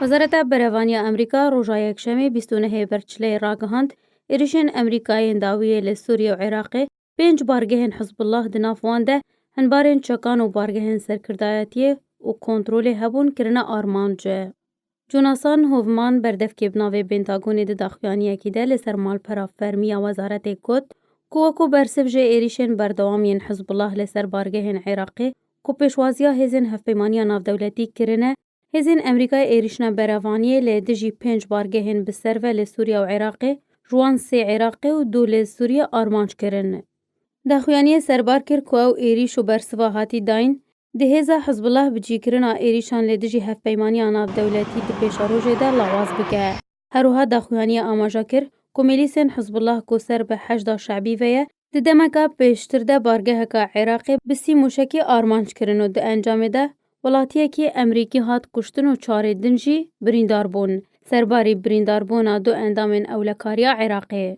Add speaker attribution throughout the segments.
Speaker 1: وزارت برهوانی امریکا روژا یکشنبه 29 برچلی راگهاند ایریشین امریکایین داویه لسوریه و عراق 5 بارگهن حزب الله دنافوان ده هنبارین چکان و بارگهن سرکردایتیه و کنترول هبون کرنا آرمانجه. جوناسان هوفمان بردفکی بناوی بنتاگونی ده داخویانیه که ده لسر مالپرا فرمی وزارت کد کوکو برسف جه ایریشین بردوامین حزب الله لسر بارگهن عراقی کو پیشوازیا هزین هفپیمانیا ناف دولتی کرنه هزین امریکای ایریشنا برهوانیه لدجی 5 بارگهن بسرو لسوریا و عراقی جوان 3 عراقی و 2 لسوریا آرمانج کرنه. داخویانیه سربار کر کو او ایریش و برسوا هاتی داین ده هزا حزب الله بجی کرنا ایریشان لدجی هفپیمانیا ناف دولتی ده پیشاروجه ده لواز بگه. هروها داخویانیه آماجا کر کو ملیسین حزب الله کو سر به حشد شعبی ویه ده دمکا پیشتر ده بارگه که عراقی بسی موشکی آرمانج کرنو ده انجام ده ولاتیه که امریکی هات کشتن و 4 دنجی بریندار بون. سرباری بریندار بونا دو اندامین اولکاریا عراقی.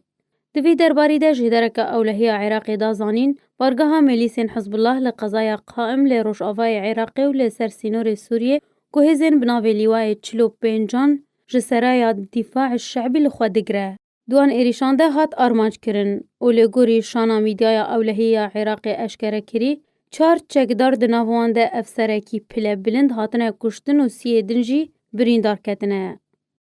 Speaker 1: دوی درباری ده جدرک اولهی عراقی دا زانین بارگاه ملیسین حزب الله لقضای قائم لروش آوای عراقی و لسر سینور سوریه که هزین بناوی لیوای 45 جسرای دفاع الشعبی لخوادگره. دوان ایریشان ده هات آرمانج کرن و لگوری شانا میدیای اولهی عراقی اشکره کری 4 چکدار دناوان ده افسرکی پله بلند هاتنه کشتن و 3 دنجی بریندار کتنه.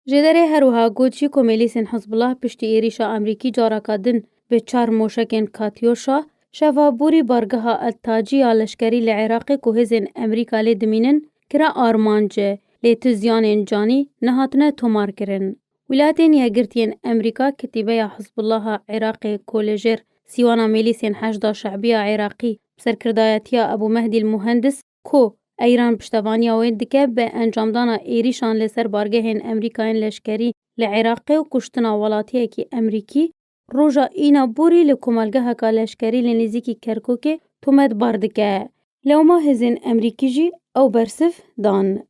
Speaker 1: جدره هروها گوچی که ملیسین حزب الله پشتی ایریشا امریکی جارکا دن به 4 موشکین کاتیوشا شفابوری بارگاه التاجی لشکری لعراقی که هزین امریکا لی دمینن کرا آرمانجه لی تزیانین جانی نهاتنه تومار کرن. ولایتین یگرتین امریکا کتیبه حزب الله عراقی کولجر سیوانا ملیسین حشد شعبی عراقی سرکردایتیا ابو مهدی المهندس کو ایران پشتوانی آوید دکه به انجام دانا ایریشان لسر بارگهین امریکایین لشکری لعراقی و کشتنا ولاتیه که امریکی روژا اینا بوری لکمالگه که لشکری لنزیکی کرکوکه تومد باردکه. لوما هزین امریکی جی او برسف دان.